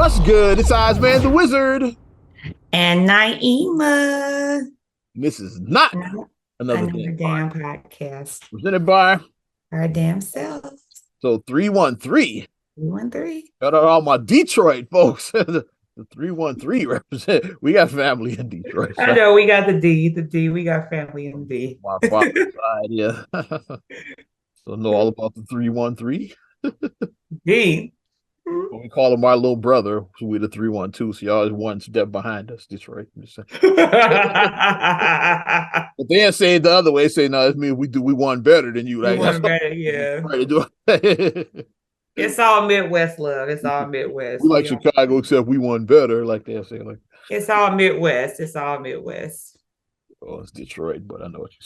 What's good? It's Ozman the Wizard. And Naima. This is not No, another another damn damn podcast. podcast. Presented by Our damn selves. 313. 313. Shout out all my Detroit folks. The 313 represent. We got family in Detroit. I So know we got the D, we got family in D. my father's side, yeah. So know all about the 313. D. We call him our little brother. So we the 312. So y'all is one step behind us, Detroit. But they say it the other way. Say, no, that means we won better than you. We Like that's want better, yeah. right to do it. It's all Midwest love. It's all We Midwest. like Chicago, except we won better, like they say. Like, It's all Midwest. It's all Midwest. oh, it's Detroit, but I know what you're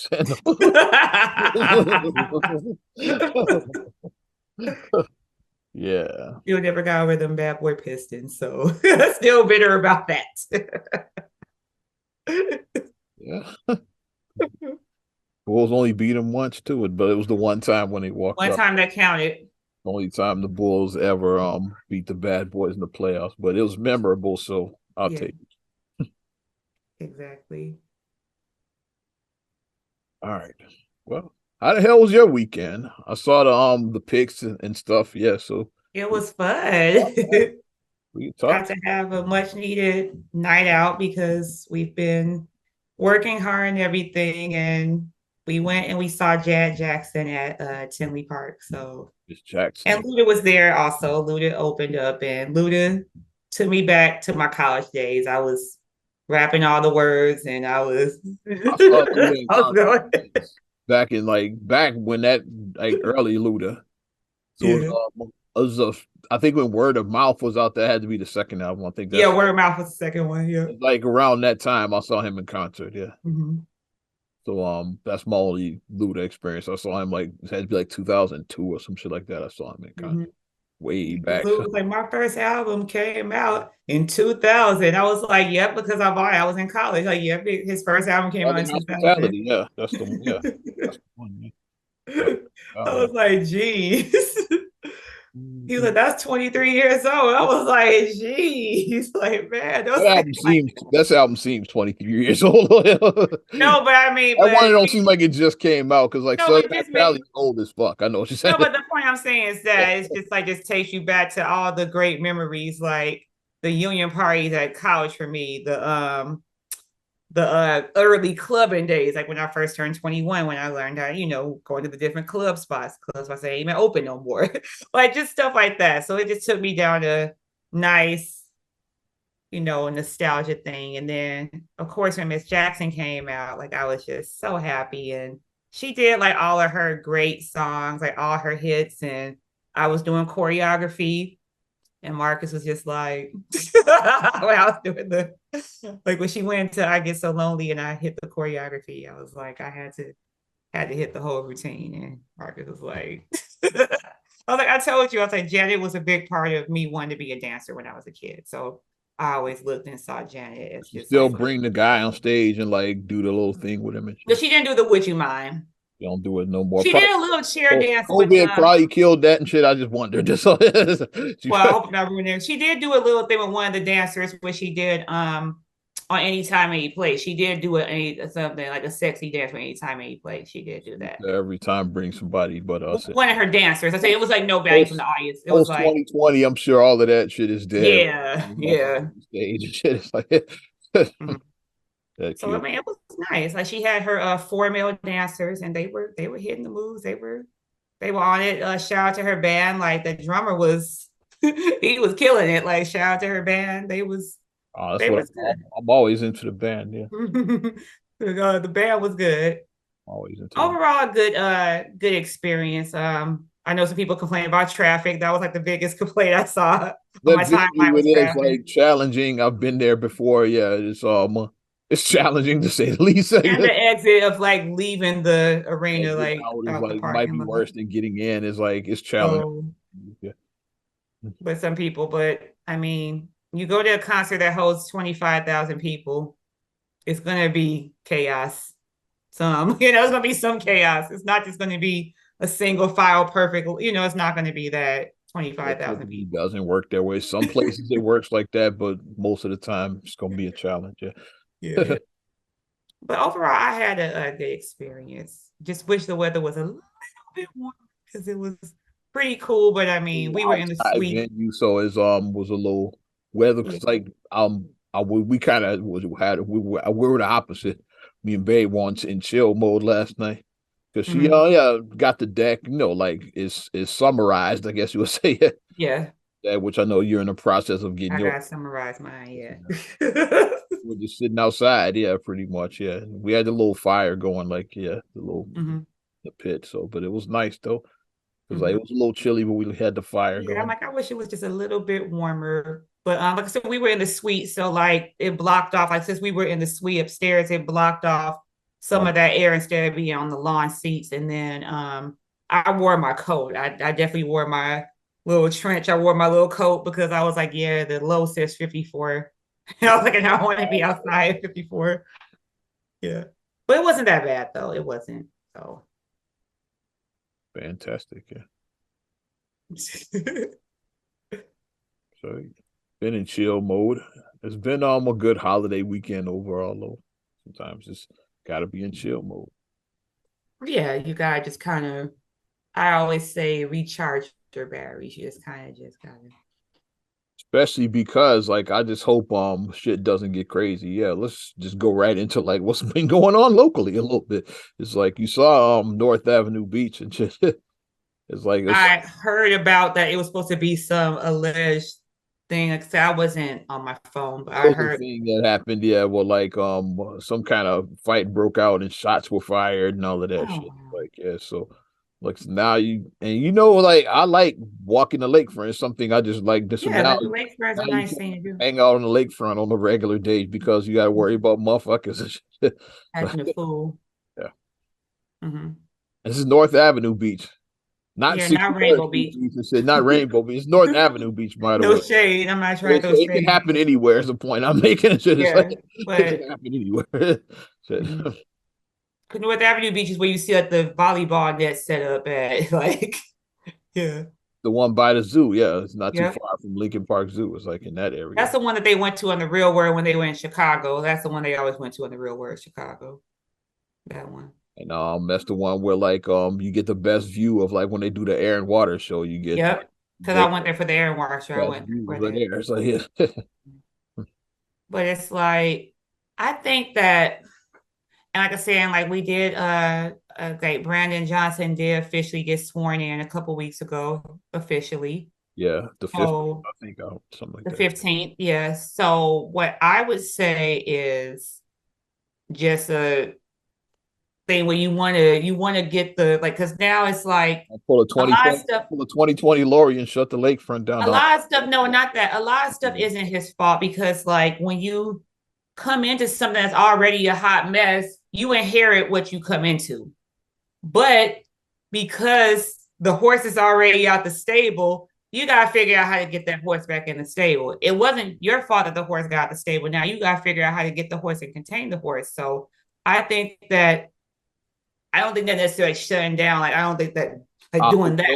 saying. Yeah. You never got over them bad boy Pistons, so still bitter about that. Yeah. Bulls only beat them once too, but it was the one time when they walked One up. time that counted. Only time the Bulls ever beat the bad boys in the playoffs, but it was memorable, so I'll take it. Exactly. All right. Well, how the hell was your weekend? I saw the pics and stuff. Yeah, so It was fun. we Got talked. to have a much needed night out because we've been working hard and everything. And we went and we saw Janet Jackson at Tinley Park. So, It's Jackson. and Luda was there also. Luda opened up and Luda took me back to my college days. I was rapping all the words and I was, I saw Luda in I was going. back when that like early Luda. So Yeah. it was I think when Word of Mouth was out, that had to be the second album. I think that's Yeah, Word of Mouth was the second one. Yeah. like around that time I saw him in concert. Yeah. Mm-hmm. So that's my only Luda experience. I saw him like it had to be like 2002 or some shit like that. I saw him in concert Mm-hmm. way Luda back. was like, my first album came out in 2000. I was like, yep, because I bought it. I was in college. Like, yep, his first album came out Southern in 2000. Hospitality, yeah, that's the one. Yeah, that's the one. Yeah. I Yeah. was like, geez. He was Mhm. like, that's 23 years old. I was like, geez. Like, man, don't say like That album seems 23 years old. no, but I mean, That one don't seem like it just came out because like no, Southern but just Hospitality make is old as fuck. I know what you're saying. no, but the point I'm saying is that it's just like just takes you back to all the great memories, like the union parties at college for me, the early clubbing days, like when I first turned 21, when I learned how, going to the different club spots ain't even open no more. Like just stuff like that. So it just took me down a nice, nostalgia thing. And then of course when Miss Jackson came out, like I was just so happy. And she did like all of her great songs, like all her hits, and I was doing choreography and Marcus was just like, when I was doing like when she went to I Get So Lonely and I hit the choreography, I was like, I had to hit the whole routine. And Marcus was like, I was like, I told you, I was like, Janet was a big part of me wanting to be a dancer when I was a kid. So I always looked and saw Janet as You just still like, bring the guy on stage and like do the little thing with him and but shit. she didn't do the Would You Mind? You don't do it no more. She Probably did a little chair dance with COVID probably killed that and shit. I just wondered. Just well, I hope I'm not ruining it. She did do a little thing with one of the dancers where she did on Anytime Any Place. She did do something like a sexy dance with Anytime Any Place. She did do that. every time bring somebody but us. One of her dancers. I say it was like nobody from the audience. It was Post like 2020, I'm sure all of that shit is dead. yeah, yeah. Stage and shit. It's like Mhm. that So I killed. mean, it was nice. Like she had her four male dancers, and they were hitting the moves. They were on it. Shout out to her band. Like the drummer was, he was killing it. Like shout out to her band. Oh, that's They what was good. I'm always into the band. Yeah, The band was good. always into them. Overall, good experience. I know some people complain about traffic. That was like the biggest complaint I saw on That my venue timeline it was is traffic. like challenging. I've been there before. Yeah, it's challenging to say the least. And the exit of like leaving the arena, Exit like out is out the like might parking be lot. worse than getting in. Is like it's challenging. So, Yeah. but some people, but I mean, you go to a concert that holds 25,000 people, it's gonna be chaos. It's gonna be some chaos. It's not just gonna be a single file perfect, it's not gonna be that. 25,000 It people. doesn't work that way. Some places it works like that, but most of the time it's gonna be a challenge. Yeah. Yeah. But overall, I had a good experience. Just wish the weather was a little bit warmer because it was pretty cool. But I mean, we were in the Outside suite. venue, so it's was a little weather Yeah. because like we kind of was had we were the opposite. Me and Babe once in chill mode last night because she Mhm. yeah got the deck, like it's summarized, I guess you would say Yeah. that, which I know you're in the process of getting I your. gotta summarize mine. Yeah. We're just sitting outside, yeah, pretty much, yeah. We had the little fire going, like, yeah, hmm the pit. So, but it was nice though, because like hmm it was a little chilly, but we had the fire Yeah, I'm going. like, I wish it was just a little bit warmer. But like I said, we were in the suite, so like it blocked off. Like since we were in the suite upstairs, it blocked off some of that air instead of being on the lawn seats. And then I wore my coat. I definitely wore my little trench. I wore my little coat because I was like, yeah, the low says 54. And I was like, I don't want to be outside at 54. Yeah. But it wasn't that bad though. It wasn't. So Fantastic, yeah. So, been in chill mode. It's been a good holiday weekend overall, though. Sometimes it's got to be in chill mode. yeah, you gotta just kind of I always say recharge your batteries. You just kind of. Especially because like I just hope shit doesn't get crazy. Yeah, let's just go right into like what's been going on locally a little bit. It's like you saw North Avenue Beach and shit. It's like it's I heard about that. It was supposed to be some alleged thing. Like, I wasn't on my phone, but I was a heard. thing that happened. Yeah, well, like some kind of fight broke out and shots were fired and all of that Oh shit. wow. Like yeah, so like now like I like walking the lakefront. It's something I just like. So Yeah, now the lakefront's a you nice can't thing to do. hang out on the lakefront on a regular day because you got to worry about motherfuckers and shit. Acting a fool. Yeah, hmm this is North Avenue Beach, not Yeah, not 63rd Rainbow Street Beach. Beach and shit, not Rainbow Beach. It's North Avenue Beach, by the No way. shade. I'm not trying to throw It can shade. happen anywhere. Is the point I'm making. It's just like Yeah, it can but happen anywhere. mm-hmm. North Avenue Beach is where you see like the volleyball net set up at. Like, yeah. The one by the zoo, yeah, it's not too Yep. far from Lincoln Park Zoo. It's like in that area. That's the one that they went to on the Real World when they were in Chicago. That's the one they always went to on the Real World, Chicago. That one. And that's the one where like you get the best view of like when they do the air and water show. You get Yep. Because I the went there for the air water show. I best went views for right that. there. So yeah. But it's like I think that, and like I said, like we did like Brandon Johnson did officially get sworn in a couple weeks ago, officially. Yeah, the 15th, So I think, something like the that. 15th, yeah. So what I would say is just a thing where you want to get the like because now it's like I pull a a lot of 2020, stuff pull a 2020 Lori and shut the lakefront down. a No, lot of stuff no not that a lot of stuff isn't his fault because like when you come into something that's already a hot mess you inherit what you come into but because the horse is already out the stable you got to figure out how to get that horse back in the stable. It wasn't your fault that the horse got out the stable. Now you got to figure out how to get the horse and contain the horse. So I think that I don't think that necessarily shutting down. Like I don't think that like doing that,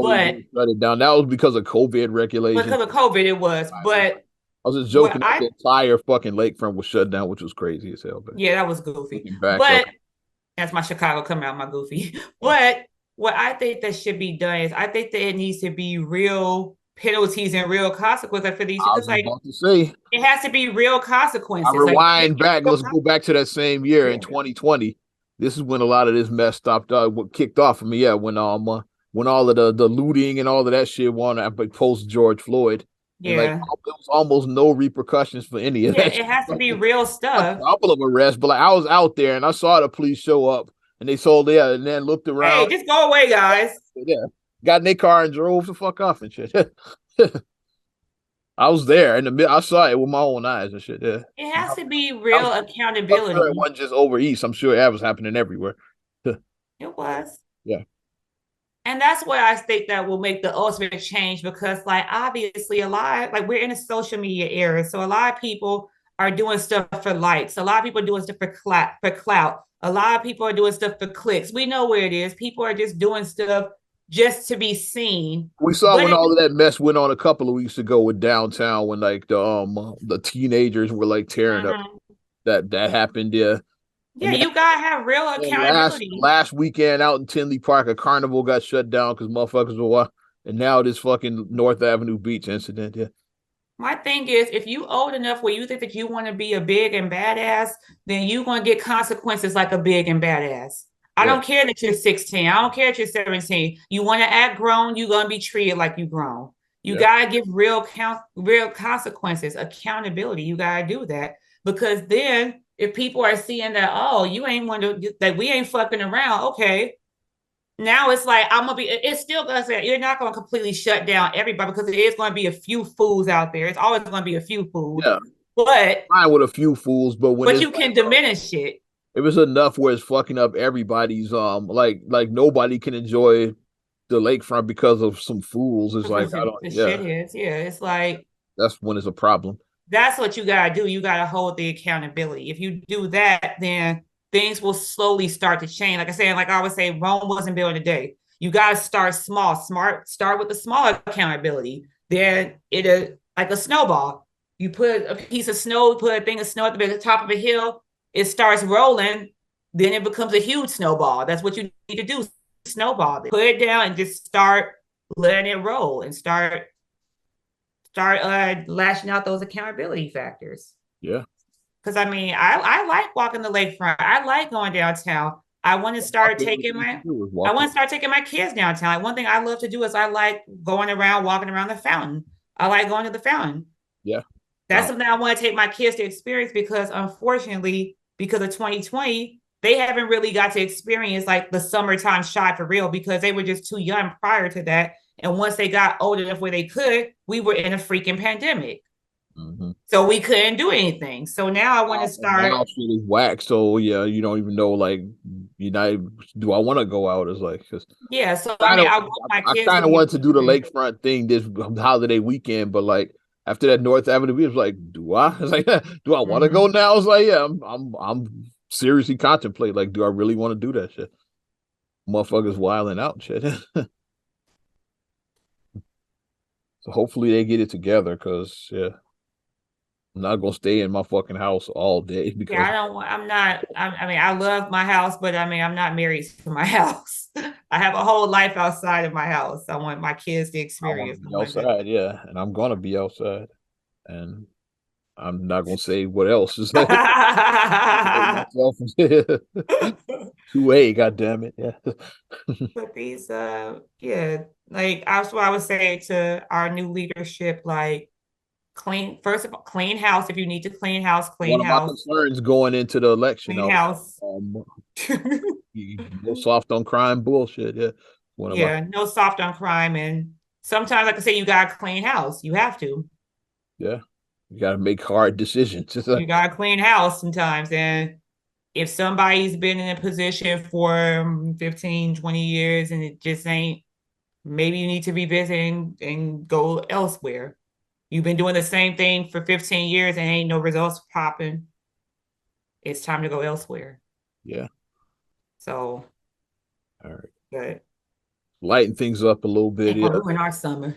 but shut it down. That was because of COVID regulations. because of COVID it was. But I was just what joking that I the entire fucking lakefront was shut down, which was crazy as hell. But yeah, that was goofy. back up. But that's my Chicago coming out, my goofy. But what I think that should be done is I think that it needs to be real penalties and real consequences for these because like about to say it has to be real consequences. I rewind like, back. Let's go back to that same year in 2020. This is when a lot of this mess stopped. What kicked off for me? Yeah, when all of the looting and all of that shit won post George Floyd. And like there was almost no repercussions for any of that. It has to be real stuff. A couple of arrests, but like I was out there and I saw the police show up and they told and then looked around. Hey, just go away, guys. Yeah, got in their car and drove the fuck off and shit. I was there in the middle. I saw it with my own eyes and shit. Yeah, it has to be real accountability. Sure it wasn't just over east. I'm sure that was happening everywhere. It was. Yeah. And that's what I think that will make the ultimate change because, like, obviously, we're in a social media era, so a lot of people are doing stuff for likes. A lot of people are doing stuff for clout. A lot of people are doing stuff for clicks. We know where it is. People are just doing stuff just to be seen. We saw But when all of that mess went on a couple of weeks ago with downtown when like the teenagers were like tearing up. Mhm. That happened, yeah. Yeah, And you gotta have real and last accountability. last weekend out in Tinley Park, a carnival got shut down because motherfuckers were wild. And now this fucking North Avenue Beach incident. Yeah, My thing is, if you old enough where you think that you want to be a big and badass, then you're gonna get consequences like a big and badass. I yeah, don't care that you're 16. I don't care that you're 17. You want to act grown, you're gonna be treated like you grown. You yeah. gotta give real consequences, accountability. You gotta do that because then if people are seeing that, oh, you ain't want to that we ain't fucking around, okay, now it's like I'm gonna be. It's still gonna say you're not gonna completely shut down everybody because there is gonna be a few fools out there. It's always gonna be a few fools, Yeah. but Fine with a few fools, but when it's you can diminish it. if it's enough where it's fucking up everybody's like nobody can enjoy the lakefront because of some fools. It's like Because I don't the yeah, shit is, yeah, it's like that's when it's a problem. that's what you gotta do. You gotta hold the accountability. If you do that, then things will slowly start to change. Like I said, like I always say, Rome wasn't built in a day. You gotta start small. Start with the small accountability. Then it'll like a snowball. You put a piece of snow, put a thing of snow at the top of a hill, it starts rolling, then it becomes a huge snowball. That's what you need to do. Snowball. Put it down and just start letting it roll and start lashing out those accountability factors. Yeah. Because I mean, I like walking the lakefront. I like going downtown. I want to start taking my kids downtown. Like one thing I love to do is I like going around, walking around the fountain. I like going to the fountain. Yeah. That's something I want to take my kids to experience because unfortunately, because of 2020, they haven't really got to experience like the summertime shot for real because they were just too young prior to that. And once they got old enough where they could, we were in a freaking pandemic. Mm-hmm. So we couldn't do anything. So now I want to start. Now shit is whack. So yeah, you don't even know like you not. Do I want to go out? It's like because Yeah. So I kind mean, of I want my I kids to kind of be wanted to do the able to. lakefront thing this holiday weekend, but like after that North Avenue, it was like, do I? It's like, do I want to go Mhm. now? It's like, yeah, I'm seriously contemplate like, do I really want to do that shit? Motherfuckers wilding out shit. So hopefully they get it together because yeah, I'm not gonna stay in my fucking house all day Yeah, because I don't want, I'm not, I mean, I love my house, but I mean, I'm not married to my house. I have a whole life outside of my house. I want my kids to I want experience. to I be want to. outside, yeah, and I'm gonna be outside, and I'm not gonna say what else. It's like myself. 2A, god damn it. Yeah. But these, yeah, like that's what I would say to our new leadership, like clean, first of all, clean house. If you need to One clean of my house, concerns going into the election, clean house. um, no soft on crime bullshit. Yeah. One of my Yeah, no soft on crime. And sometimes, like I say, you got to clean house. You have to. yeah. You gotta make hard decisions. You got to clean house sometimes. And if somebody's been in a position for 15, 20 years and it just ain't, maybe you need to revisit and go elsewhere. You've been doing the same thing for 15 years and ain't no results popping. It's time to go elsewhere. Yeah. So, All right. but Lighten things up a little bit. ain't gonna Yeah. ruin our summer.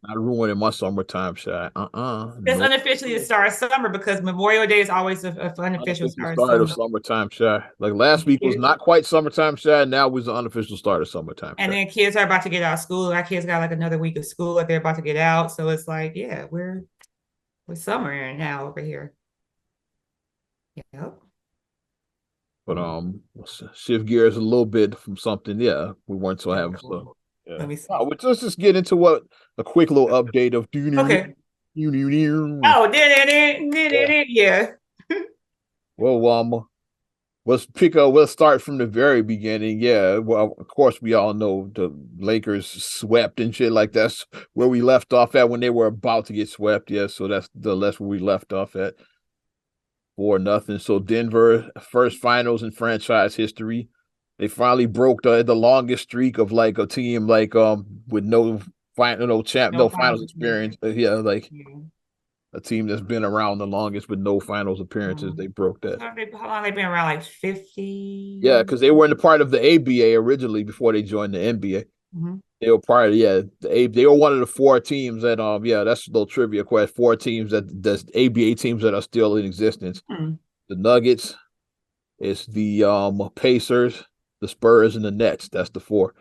Not ruining my summertime shot. It's No. unofficially the start of summer because Memorial Day is always a unofficial Unofficial start of start of summer. summertime shy. Like last week was not quite summertime shy. Now was the unofficial start of summertime And shy. then kids are about to get out of school. Our kids got like another week of school that they're about to get out. So it's like, yeah, we're summer now over here. Yep. But shift gears a little bit from something. Yeah, we weren't so having Cool. so. Yeah. Let me see. Let's just get into what a quick little update of. Okay. Yeah. Oh, yeah. Well, let's pick up. Let's start from the very beginning. Yeah. Well, of course, we all know the Lakers swept and shit like that's where we left off at when they were about to get swept. Yeah. So that's where we left off at. 4-0. So Denver, first finals in franchise history. They finally broke the longest streak of like a team like with no final No finals finals. experience. Yeah, like Yeah. a team that's been around the longest with no finals appearances. They broke that. How long they been around? Like 50? Yeah, because they were in the part of the ABA originally before they joined the NBA. Mm-hmm. They were part of they were one of the 4 teams that that's a little trivia question. 4 teams that's ABA teams that are still in existence. Mm-hmm. The Nuggets, it's the Pacers, the Spurs, and the Nets. That's the 4.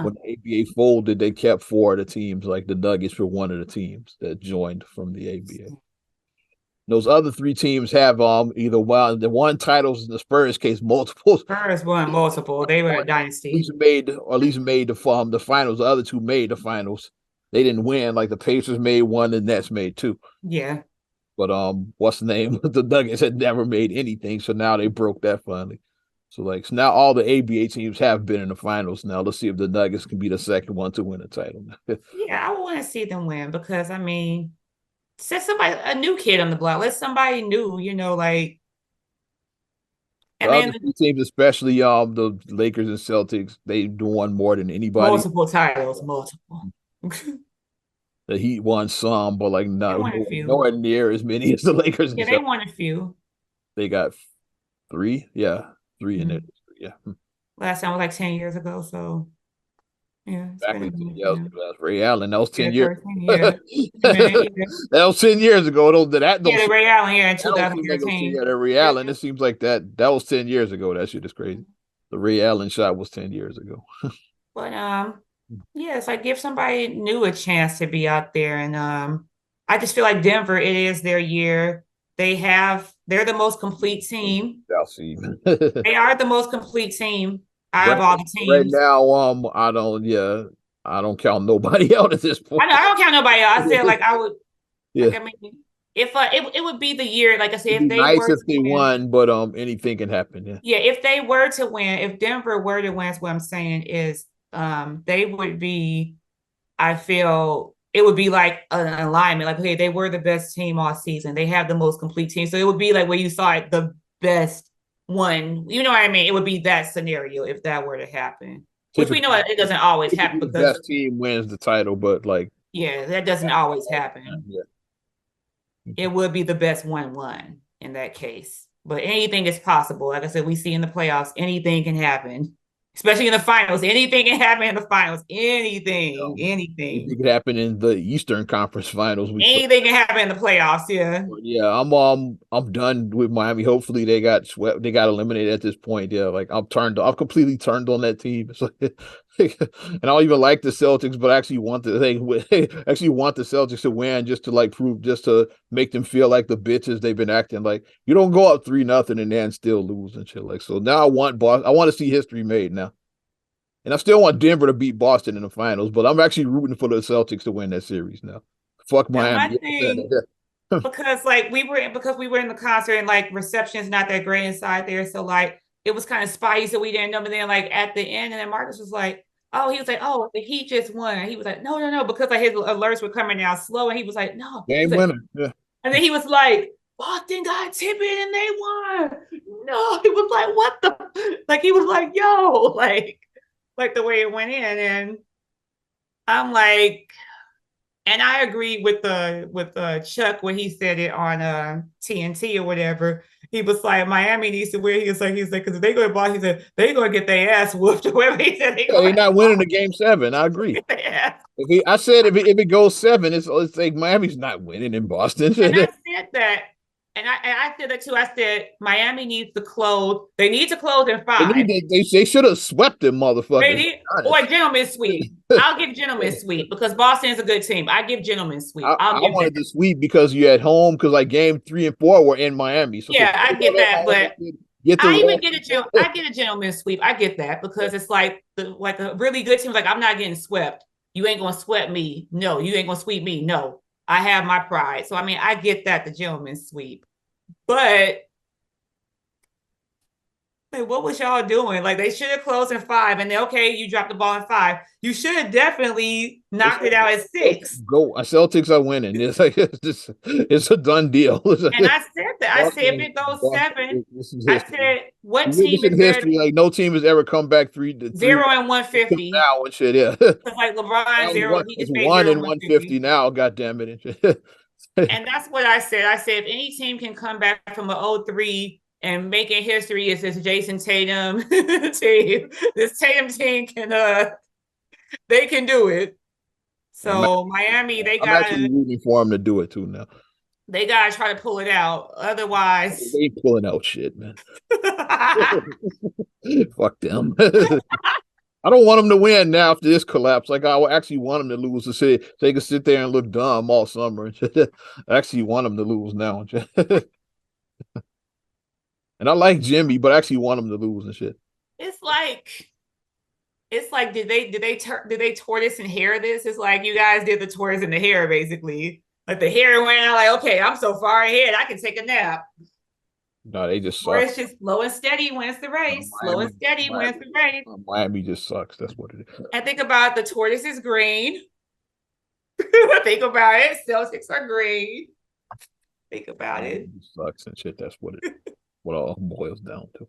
When the ABA folded, they kept 4 of the teams. Like the Nuggets were one of the teams that joined from the ABA. Those other 3 teams have either won titles in the Spurs case, multiple. Spurs won multiple. They were a dynasty. At least made the finals. The other 2 made the finals. They didn't win. Like the Pacers made 1, the Nets made 2. Yeah. But what's the name? The Nuggets had never made anything, so now they broke that finally. So now all the ABA teams have been in the finals. Now let's see if the Nuggets can be the second one to win a title. Yeah, I want to see them win because set a new kid on the block. Let somebody new, like. And then the teams, especially the Lakers and Celtics, they won more than anybody. Multiple titles, multiple. The Heat won some, but nowhere near as many as the Lakers. Yeah, they won a few. They got 3, 3 in it. Yeah. Last time was like 10 years ago, so. Yeah, Ray Allen. That was 10 years. That was 10 years ago. The Ray Allen in 2013. The Ray Allen. It seems like that was 10 years ago. That shit is crazy. The Ray Allen shot was 10 years ago. But it's like give somebody new a chance to be out there, and I just feel like Denver. It is their year. They're the most complete team. They are the most complete team. I have all the teams right now. I don't count nobody out at this point. I don't count nobody out. I said I would. Yeah. If it would be the year, like I said, if they won, but anything can happen. Yeah. Yeah, if they were to win, if Denver were to win, what I'm saying is, they would be. I feel it would be like an alignment. Like, okay, they were the best team all season. They have the most complete team, so it would be like where you saw it, the best one, you know what I mean? It would be that scenario if that were to happen. Which we know it doesn't always happen because the best team wins the title, but that doesn't always happen. Yeah. It would be the best 1-1 in that case. But anything is possible. Like I said, we see in the playoffs, anything can happen. Especially in the finals. Anything can happen in the finals. Anything. Anything can happen in the Eastern Conference Finals. Anything can happen in the playoffs, yeah. Yeah, I'm done with Miami. Hopefully they got swept. They got eliminated at this point. Yeah, I've completely turned on that team. And I don't even like the Celtics, but I actually want the Celtics to win just to make them feel like the bitches they've been acting like. You don't go up 3-0 and then still lose and shit so. Now I want to see history made now, and I still want Denver to beat Boston in the finals, but I'm actually rooting for the Celtics to win that series now. Fuck Miami. Because we were in the concert and reception is not that great inside there, so it was kind of spicy, so we didn't know. But then at the end, and then Marcus was like, the Heat just won. And he was like, no, because his alerts were coming down slow, and he was like, no. Game winner. Yeah. And then he was like, Boston got tipping and they won. No, he was like, what the? He was like, yo, the way it went in. And I'm like, and I agree with Chuck when he said it on TNT or whatever. He was like, Miami needs to win. He was like, because if they go to Boston, he said they're gonna get their ass whooped or whatever. He said they're not winning the game 7. I agree. I said if it goes 7, it's like Miami's not winning in Boston. And I said that. And I said that too. I said Miami needs to close. They need to close in 5. They should have swept them, motherfuckers. Or gentleman's sweep. I'll give gentleman's sweep because Boston is a good team. I give gentleman's sweep. I wanted the sweep because you're at home because game 3 and 4 were in Miami. So yeah, I get that, but I get a gentleman's sweep. I get that because it's like a really good team. I'm not getting swept. You ain't gonna sweep me. No, you ain't gonna sweep me. No, I have my pride. So I get that, the gentleman's sweep. But what was y'all doing? They should have closed in 5, and then you dropped the ball in 5. You should have definitely knocked it out at 6. Go, Celtics are winning. It's a done deal. And I said that. I said if it goes 7, I said what team is history? No team has ever come back 0 and 150 now and shit. Yeah, LeBron 0. It's 1 and 150 now. God damn it. And that's what I said. I said, if any team can come back from an 0-3 and making history, is this Jason Tatum team. This Tatum team they can do it. So Miami, I'm actually rooting for him to do it too now. They gotta try to pull it out. Otherwise, they ain't pulling out shit, man. Fuck them. I don't want them to win now after this collapse. Like, I actually want them to lose to say they can sit there and look dumb all summer. I actually want them to lose now. And I like Jimmy, but I actually want him to lose and shit. It's like did they tortoise and hare this? It's like you guys did the tortoise and the hare, basically. Like the hare went out like, okay, I'm so far ahead, I can take a nap. No, they just suck. Or it's just slow and steady wins the race. Slow and steady wins the race. Miami just sucks. That's what it is. I think about the tortoise is green. Think about it. Celtics are green. Think about it. Sucks and shit. That's what what all boils down to.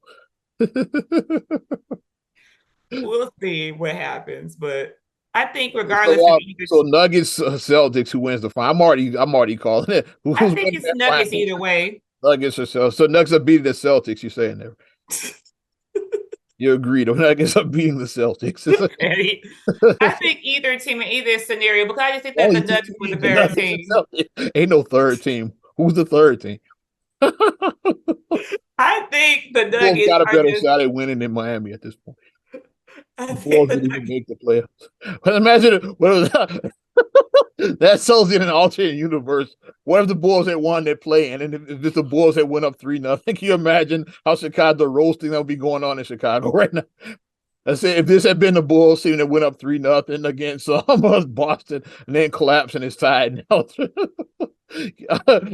We'll see what happens, but I think regardless so Nuggets Celtics, who wins the final? I'm already calling it. I think it's Nuggets either way. Nuggets or Celtics. So Nuggets are beating the Celtics, you're saying there. You agreed. Nuggets are beating the Celtics. I think either team in either scenario, because I just think that the Nuggets was a better team. Ain't no third team. Who's the third team? I think the Nuggets got a better shot at winning in Miami at this point. The Bulls didn't even make the playoffs. But imagine that sells in an alternate universe. What if the Bulls had won their play and if the Bulls had went up 3-0? Can you imagine how the roasting that would be going on in Chicago right now? I say if this had been the Bulls team that went up 3-0 against Boston and then collapsed and it's tied now.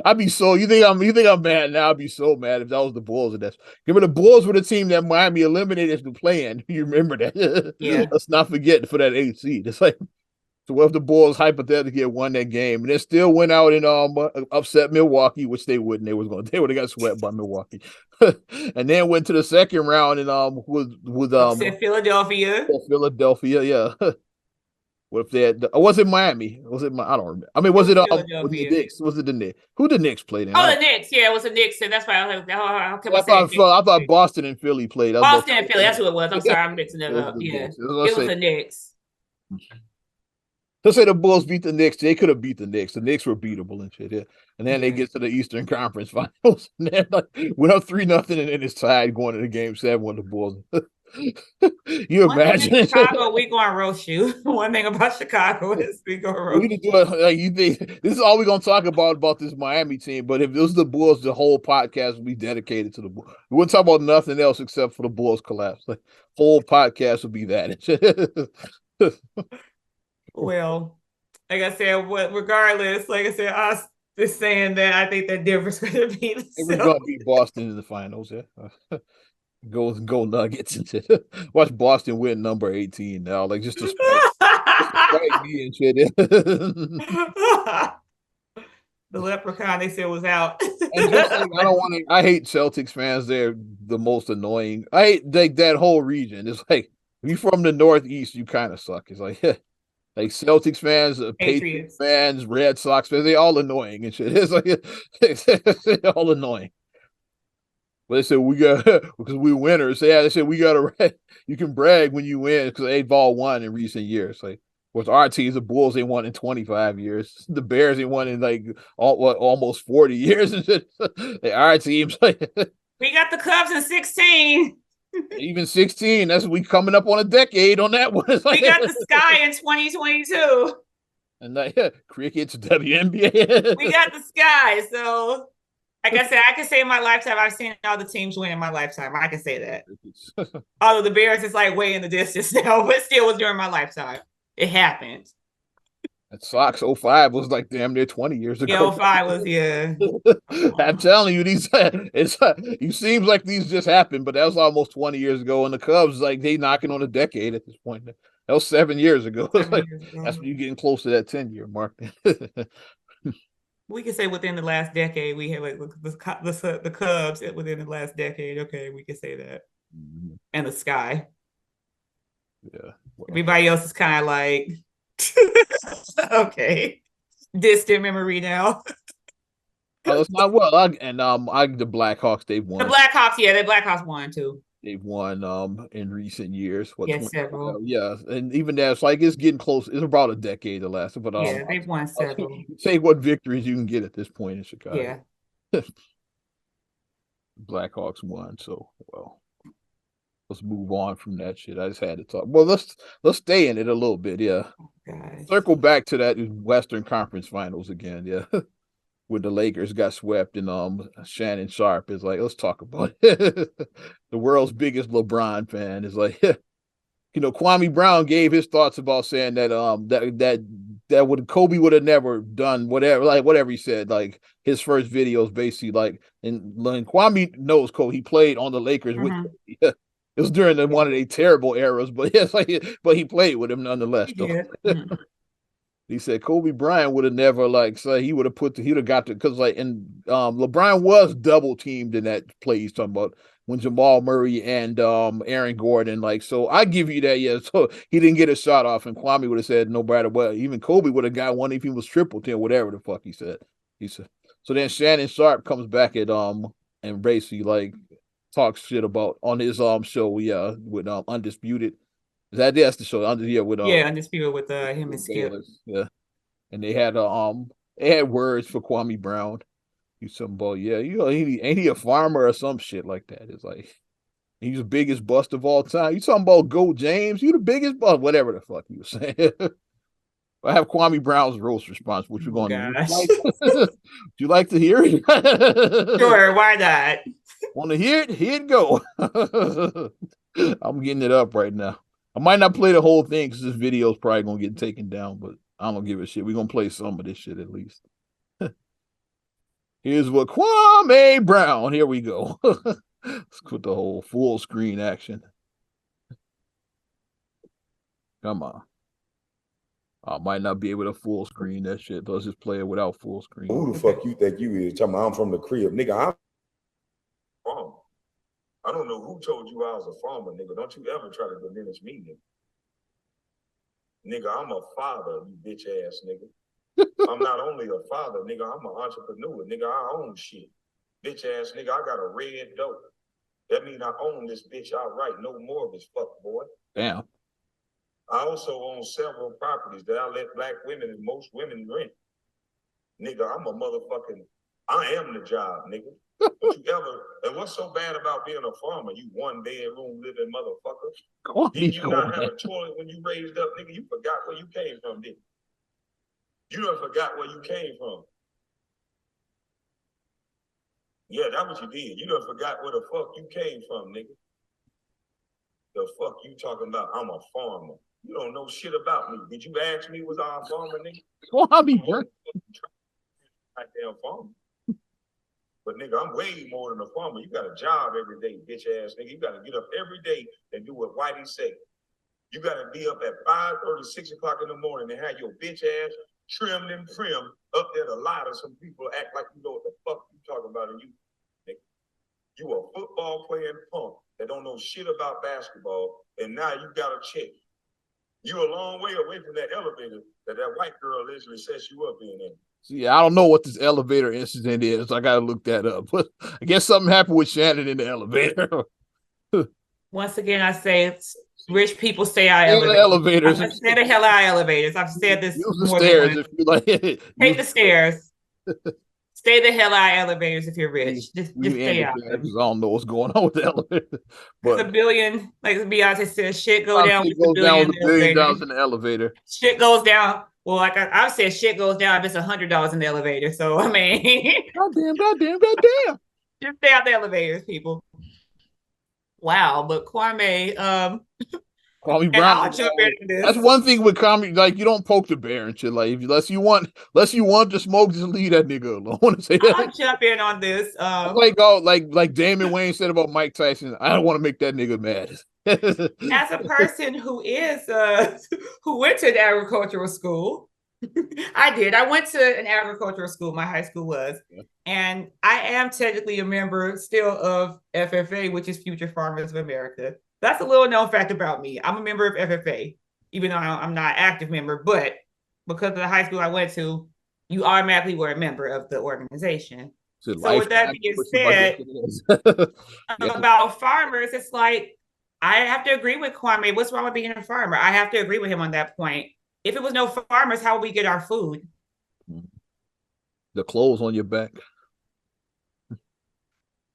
I'd be so you think I'm mad now? I'd be so mad if that was the Bulls. And that's give it the Bulls were the team that Miami eliminated from playing. You remember that? Yeah. Let's not forget for that 8th seed. It's like, so what if the Bulls hypothetically had won that game and then still went out and upset Milwaukee, which they wouldn't. They would have got swept by Milwaukee, and then went to the second round and upset Philadelphia. Philadelphia, yeah. What if they had? Was it Miami? Was it? I don't remember. I mean, was it the Knicks? Was it the Knicks? Who the Knicks played in? Oh, the Knicks. Yeah, it was the Knicks, and that's why I was like, I thought Boston and Philly played. Boston and Philly. That's who it was. I'm sorry, I'm mixing it up. Yeah, it was the Knicks. Let's say the Bulls beat the Knicks. They could have beat the Knicks. The Knicks were beatable and shit. Yeah. And then they get to the Eastern Conference Finals. And then went up 3-0 and then it's tied going into Game 7 with the Bulls. You imagine Chicago, we gonna roast you. One thing about Chicago is we gonna roast you. You think this is all we're gonna talk about this Miami team? But if this was the Bulls, the whole podcast would be dedicated to the Bulls. We wouldn't talk about nothing else except for the Bulls collapse. Like whole podcast would be that. Well, like I said, regardless, like I said, I was just saying that I think that Denver's gonna be we're gonna beat Boston in the finals. Yeah. Go Nuggets and shit. Watch Boston win number 18 now, like just to spite me and shit. The leprechaun they said was out. And just like, I hate Celtics fans. They're the most annoying. I hate that whole region. It's like if you're from the Northeast, you kind of suck. It's like like Celtics fans, Patriots fans, Red Sox fans, they all annoying and shit. It's like they're all annoying. But they said we got because we winners. Yeah, they said we got to. You can brag when you win because they've all won in recent years. Like with our teams, the Bulls ain't won in 25 years. The Bears ain't won in like almost 40 years. And shit. Our teams like we got the Cubs in 16. Even 16. That's we coming up on a decade on that one. Like, we got the Sky in 2022. And cricket's WNBA. We got the Sky, so. Like I said, I can say in my lifetime, I've seen all the teams win in my lifetime. I can say that. Although the Bears is like way in the distance now, but still was during my lifetime. It happened. That Sox 05 was like damn near 20 years ago. Yeah, 05 was, yeah. I'm telling you, you seems like these just happened, but that was almost 20 years ago. And the Cubs, like they knocking on a decade at this point. That was 7 years ago. That's when you're getting close to that 10-year mark. We can say within the last decade, we have like the Cubs within the last decade. Okay, we can say that. Mm-hmm. And the Sky. Yeah. Well, everybody else is kind of like, okay. distant memory now. It's not well. The Blackhawks, they've The won. Blackhawks, yeah, the Blackhawks won too. They've won in recent years. What Yes, 20? several. Yeah, and even that, it's like it's getting close. It's about a decade to last. But Yeah, they've won several. take what victories you can get at this point in Chicago. Yeah. Blackhawks won. So well, let's move on from that shit. I just had to talk. Well, let's stay in it a little bit. Yeah. Gosh. Circle back to that Western Conference Finals again. Yeah. When the Lakers got swept and Shannon Sharpe is like, let's talk about it. The world's biggest LeBron fan is like, Kwame Brown gave his thoughts about saying that that would Kobe would have never done whatever he said. Like his first videos basically like, and Kwame knows Kobe. He played on the Lakers with Kobe. It was during one of their terrible eras, but but he played with him nonetheless. Yeah. He said Kobe Bryant would have never he would have got to, because LeBron was double teamed in that play he's talking about when Jamal Murray and Aaron Gordon, so I give you that. Yeah, so he didn't get a shot off, and Kwame would have said no matter what, even Kobe would have got one if he was triple team, whatever the fuck he said. So then Shannon Sharpe comes back at and basically talks shit about on his show with Undisputed. That's the show. With Undisputed with him and Skip. Yeah, and they had words for Kwame Brown. He's something about ain't he a farmer or some shit like that? It's like he's the biggest bust of all time. You talking about Go James? You the biggest bust, whatever the fuck you were saying. I have Kwame Brown's roast response. What you going to? Would you like to hear it? Sure, why not? Want to hear it? Here it go. I'm getting it up right now. I might not play the whole thing because this video is probably gonna get taken down, but I don't give a shit. We're gonna play some of this shit at least. Here's what Kwame Brown. Here we go. Let's put the whole full screen action. Come on. I might not be able to full screen that shit. Let's just play it without full screen. Who the fuck you think you is? Talking about I'm from the crib, nigga. I'm farmer. I don't know who told you I was a farmer, nigga. Don't you ever try to diminish me, nigga. Nigga, I'm a father, you bitch ass nigga. I'm not only a father, nigga, I'm an entrepreneur, nigga. I own shit. Bitch ass nigga, I got a red dope. That mean I own this bitch outright. No mortgage, fuck boy. Damn. I also own several properties that I let black women and most women rent. Nigga, I'm a motherfucking, I am the job, nigga. Don't you ever, and what's so bad about being a farmer? You one bedroom living motherfucker. Did you not have a toilet when you raised up, nigga? You forgot where you came from, didn't you? You done forgot where you came from. Yeah, that's what you did. You done forgot where the fuck you came from, nigga. The fuck you talking about? I'm a farmer. You don't know shit about me. Did you ask me was I a farmer, nigga? Well, I'll be goddamn farmer. But nigga, I'm way more than a farmer. You got a job every day, bitch ass nigga. You got to get up every day and do what Whitey say. You got to be up at 5:30, 6 o'clock in the morning and have your bitch ass trimmed and prim up there to lie to some people act like you know what the fuck you talking about. And you a football playing punk that don't know shit about basketball, and now you got a chick. You a long way away from that elevator that white girl allegedly sets you up in. Yeah, I don't know what this elevator incident is. I gotta look that up. But I guess something happened with Shannon in the elevator. Once again, I say rich people stay out of elevators. Stay the hell out of elevators. I've said this. Use the stairs if you like. Take the stairs. Stay the hell out of elevators if you're rich. Just stay out. I don't know what's going on with the elevator. But $1 billion, like Beyonce said, shit go down with $1 billion in the elevator. Shit goes down. Well, like I've said, shit goes down if it's $100 in the elevator. So I mean, goddamn. Just stay out the elevators, people. Wow, but Kwame Brown. That's one thing with Kwame, like you don't poke the bear and shit. Like unless you want to smoke, just leave that nigga alone. I want to say that. I'll jump in on this. Like Damon Wayne said about Mike Tyson. I don't want to make that nigga mad. As a person who went to an agricultural school, I did. I went to an agricultural school. My high school was, and I am technically a member still of FFA, which is Future Farmers of America. That's a little known fact about me. I'm a member of FFA, even though I'm not an active member, but because of the high school I went to, you automatically were a member of the organization. So with that lifetime being membership, I guess said, it is. Yeah. about farmers, it's like I have to agree with Kwame. What's wrong with being a farmer? I have to agree with him on that point. If it was no farmers, how would we get our food? The clothes on your back.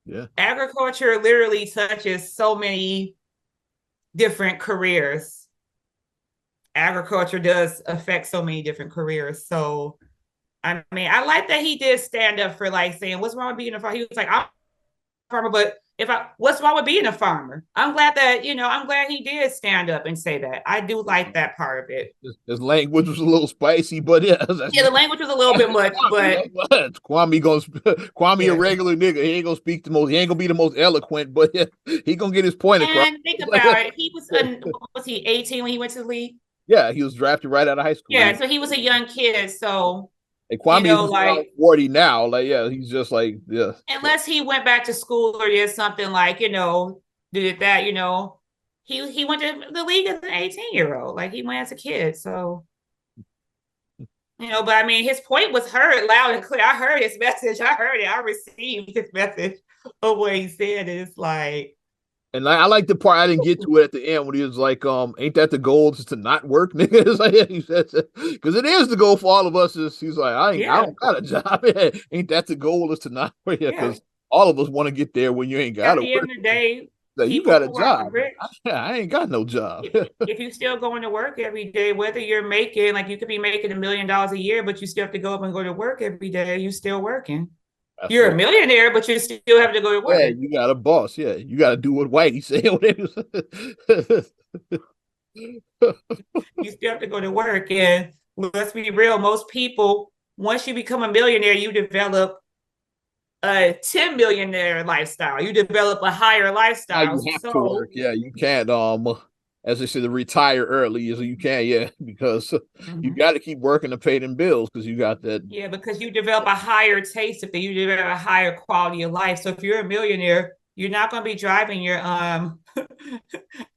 Yeah. Agriculture literally touches so many different careers. Agriculture does affect so many different careers. So, I mean, I like that he did stand up for like saying, "What's wrong with being a farmer?" He was like, "I'm a farmer, but what's wrong with being a farmer?" I'm glad that I'm glad he did stand up and say that. I do like that part of it. His language was a little spicy, but yeah, the language was a little bit much, but Kwame a regular nigga. He ain't gonna speak the most. He ain't gonna be the most eloquent, but yeah, he gonna get his point across. And think about it. He was what was he 18 when he went to the league? Yeah, he was drafted right out of high school. Yeah, so he was a young kid. So Kwame is like 40 now. Like, yeah, he's just like, yeah. Unless he went back to school or did something like, did that, he went to the league as an 18-year-old. Like he went as a kid. So, but I mean, his point was heard loud and clear. I heard his message. I heard it. I received his message of what he said. It's like, and I like the part I didn't get to it at the end when he was like, ain't that the goal, just to not work, nigga? It's like, yeah, he said, because it is the goal for all of us. He's like, I don't got a job. Ain't that the goal, is to not work? Because all of us want to get there when you ain't got to work. At the end of the day, like, you got a job. I ain't got no job. If you're still going to work every day, whether you're making, like you could be making $1 million a year, but you still have to go up and go to work every day, you still working. You're a millionaire, but you still have to go to work. Yeah, you got a boss. Yeah, you got to do what Whitey said. You still have to go to work. And let's be real, most people, once you become a millionaire, you develop a 10 millionaire lifestyle. You develop a higher lifestyle. You have to work. Yeah, you can't, as I said, retire early, so you can't, because you got to keep working to pay them bills because you got that. Yeah, because you develop a higher taste of it. You develop a higher quality of life. So if you're a millionaire, you're not going to be driving your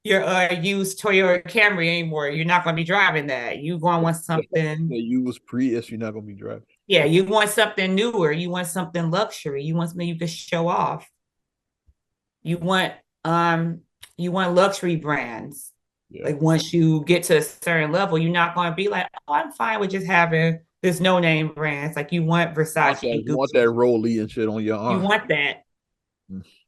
used Toyota Camry anymore. You're not going to be driving that. You're going to want something. The used Prius, you're not going to be driving. Yeah, you want something newer. You want something luxury. You want something you can show off. You want luxury brands. Yeah. Like once you get to a certain level, you're not going to be like, oh, I'm fine with just having this no-name brands. Like you want Versace. You want that Rollie and shit on your arm. You want that.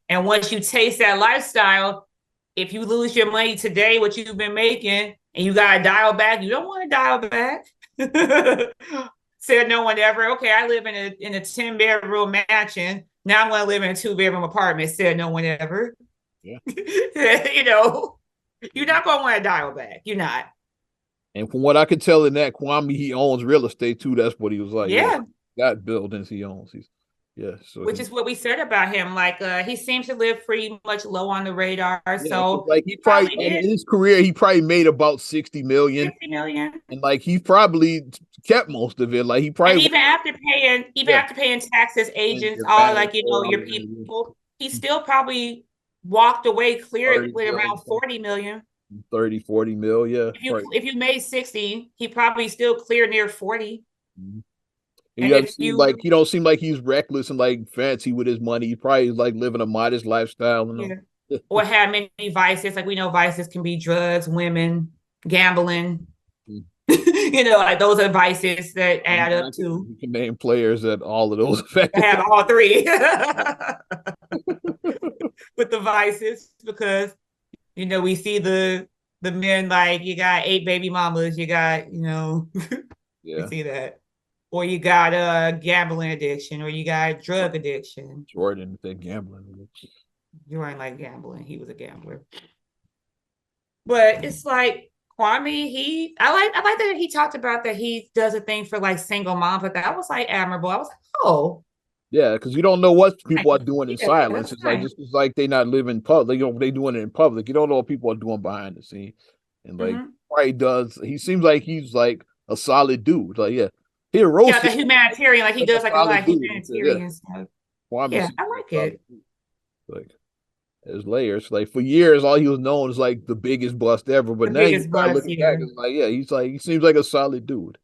And once you taste that lifestyle, if you lose your money today, what you've been making, and you got to dial back, you don't want to dial back. Said no one ever. Okay, I live in a 10-bedroom mansion. Now I'm going to live in a 2-bedroom apartment. Said no one ever. Yeah. You're not going to want to dial back. You're not. And from what I could tell in that, Kwame, he owns real estate too. That's what he was like. Yeah. Got buildings he owns. So which is what we said about him. Like he seems to live pretty much low on the radar. So like he probably in his career, he probably made about 60 million. 60 million. And like he probably kept most of it. Like he probably, and after paying taxes, agents, all like your people, he still probably walked away clear with around 40 million. 30, 40 mil, yeah. If you made 60, he probably still clear near 40. Mm-hmm. He don't seem like he's reckless and like fancy with his money. He probably is like living a modest lifestyle. Or have many vices. Like we know vices can be drugs, women, gambling. Like those are vices that add up to. You can name players that all of those affect. Have all three with the vices, because we see the men, like you got 8 baby mamas, you got we see that. Or you got a gambling addiction, or you got drug addiction. Jordan, that gambling addiction. Jordan like gambling. He was a gambler. But it's like Kwame, I like that he talked about that he does a thing for like single moms, but that was like admirable. I was like, oh. Yeah, because you don't know what people are doing in silence. It's like just like they not living public. They doing it in public. You don't know what people are doing behind the scene. And like he does, he seems like he's like a solid dude. Like, yeah. Like a humanitarian, like he does like a lot of humanitarian stuff. Yeah, I like it. Like there's layers. Like for years, all he was known as like the biggest bust ever. But now you start looking back, it's like, he seems like a solid dude.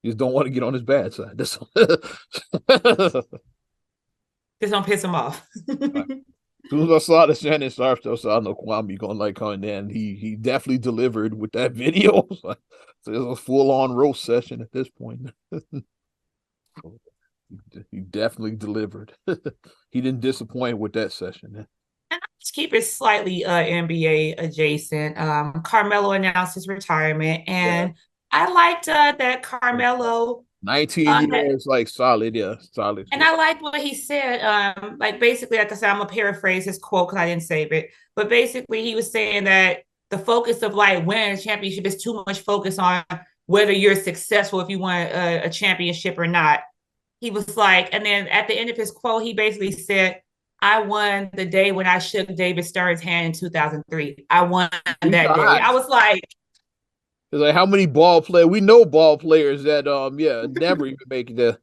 You just don't want to get on his bad side. That's Just don't piss him off. As soon as I saw the Shannon Sharp stuff, so I know Kwame gonna like coming in. He definitely delivered with that video. So it's a full on roast session at this point. He definitely delivered. He didn't disappoint with that session. And I'll just keep it slightly NBA adjacent. Carmelo announced his retirement, and I liked that Carmelo 19 years, like solid, yeah, solid. And I liked what he said. Like basically, like I said, I'm gonna paraphrase his quote because I didn't save it. But basically, he was saying that the focus of like winning a championship is too much focus on whether you're successful if you won a championship or not. He was like, and then at the end of his quote, he basically said, "I won the day when I shook David Stern's hand in 2003. I won that day." I was like. It's like how many ball players we know players that never even make it there.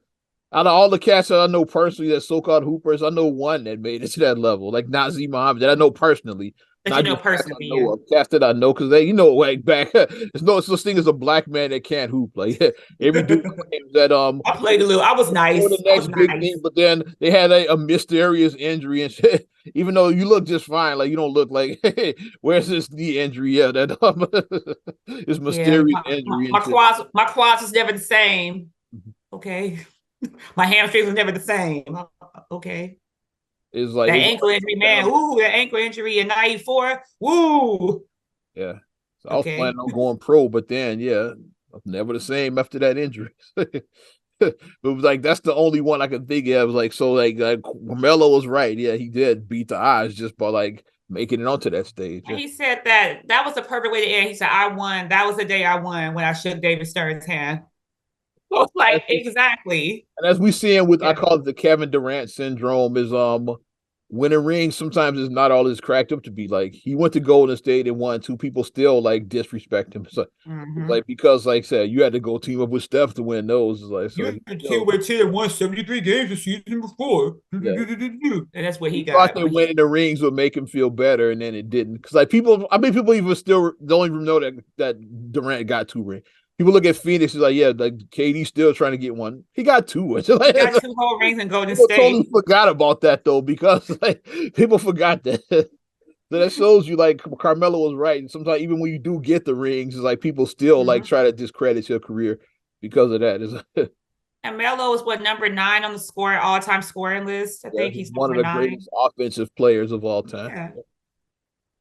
Out of all the cats that I know personally that so-called hoopers, I know one that made it to that level, like Nazim Muhammad that I know personally. That you know personally, yeah. Cats that I know because they, like back, there's no such thing as a black man that can't hoop. Like every dude that I played a little. I was nice. The next big thing, but then they had a mysterious injury and shit. Even though you look just fine, like you don't look like, hey, where's this knee injury? Yeah, that this mysterious injury. My quads was never the same. Okay, my hamstrings was never the same. Okay. It's like that ankle injury, man. Ooh, that ankle injury in '94. Woo. Yeah. So I was planning on going pro, but then never the same after that injury. But it was like that's the only one I could think of. It was like so like Carmelo was right. Yeah, he did beat the odds just by like making it onto that stage. And he said that was the perfect way to end. He said, "I won. That was the day I won when I shook David Stern's hand." Like exactly. And as we see him with, I call it the Kevin Durant syndrome, is winning rings sometimes is not all it's cracked up to be. Like he went to Golden State and won, two people still like disrespect him. So like because like I said, you had to go team up with Steph to win those. It's like you had won 73 games the season before. Yeah. And that's what he got. Thought that winning the rings would make him feel better, and then it didn't. Because like people even still don't even know that Durant got 2 rings. People look at Phoenix, is like, yeah, like KD's still trying to get one. He got 2. He got 2 whole rings in Golden State. Totally forgot about that though, because like people forgot that. So that shows you like Carmelo was right. And sometimes even when you do get the rings, it's like people still like try to discredit your career because of that. And Melo is number 9 on the all-time scoring list. I think he's one of the greatest offensive players of all time. Yeah.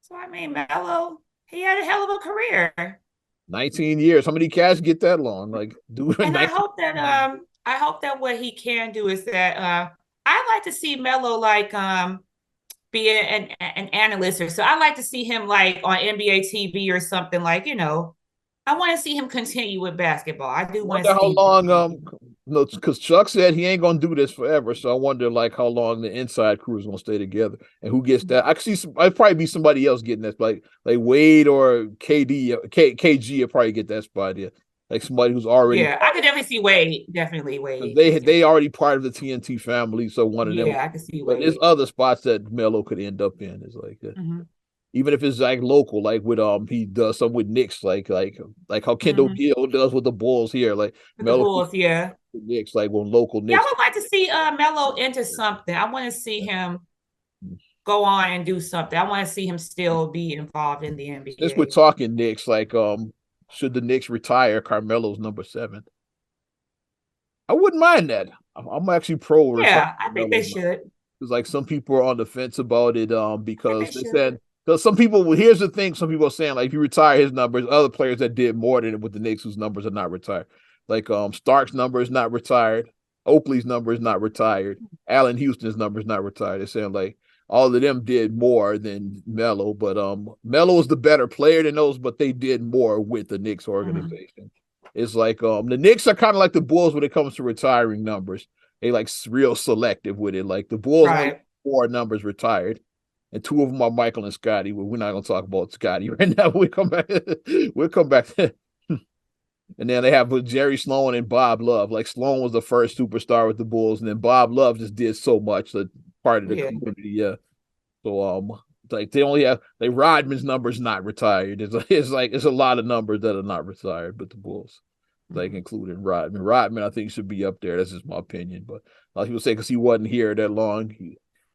So I mean, Melo, he had a hell of a career. 19 years. How many cats get that long? Like, and I hope that what he can do is that I like to see Melo like be an analyst or so. I like to see him like on NBA TV or something like, I want to see him continue with basketball. I do want to see how long because Chuck said he ain't gonna do this forever. So I wonder like how long the inside crew is gonna stay together and who gets that. I could see I'd probably be somebody else getting that, like Wade or KG will probably get that spot. Yeah. Like somebody who's already I could definitely see Wade. Definitely Wade. They already part of the TNT family, so one of them. Yeah, I can see Wade. But there's other spots that Melo could end up in. It's like even if it's like local, like with he does some with Knicks, like how Kendall Gill does with the Bulls here, like with Melo. The Bulls, Knicks, like when local Knicks. Yeah, I would like to see Melo into something. I want to see him go on and do something. I want to see him still be involved in the NBA. Since we're talking Knicks, like should the Knicks retire Carmelo's number 7? I wouldn't mind that. I'm actually pro. Yeah, I think they should. Because like some people are on the fence about it because they said. Because some people, here's the thing, some people are saying, like, if you retire his numbers, other players that did more than it with the Knicks whose numbers are not retired. Like, Stark's number is not retired. Oakley's number is not retired. Allen Houston's number is not retired. They're saying, like, all of them did more than Melo. But Melo is the better player than those, but they did more with the Knicks organization. It's like, the Knicks are kind of like the Bulls when it comes to retiring numbers. They, like, real selective with it. Like, the Bulls have 4 numbers retired. And 2 of them are Michael and Scotty. Well, we're not going to talk about Scotty right now. We'll come back. And then they have Jerry Sloan and Bob Love. Like Sloan was the first superstar with the Bulls, and then Bob Love just did so much that part of the community. Yeah. So like they only have Rodman's numbers not retired. It's a lot of numbers that are not retired, but the Bulls. like including Rodman. Rodman, I think should be up there. That's just my opinion. But a lot of people say because he wasn't here that long,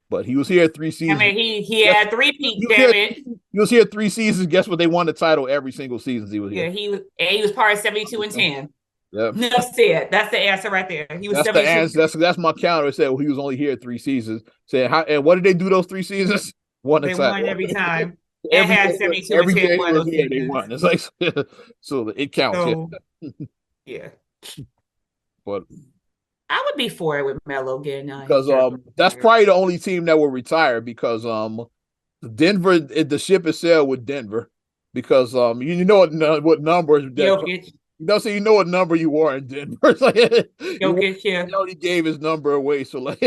but he was here 3 seasons. I mean, he had three peats, damn it. He was here 3 seasons. Guess what? They won the title every single season he was here. Yeah, he was part of 72 and 10. Yep. Enough said. That's the answer right there. He was that's 72. the answer. That's my counter. It said well, he was only here 3 seasons. Said how and what did they do those 3 seasons? Won the They title. won every time. Every had 72 every and 10 game was here, they won. It's like so it counts. So, yeah. But I would be for it with Melo getting because that's probably the only team that will retire because Denver the ship is sailed with Denver because you know what numbers Jokic. So you know what number you wore in Denver. It's like, Jokic, yeah. He already gave his number away. So like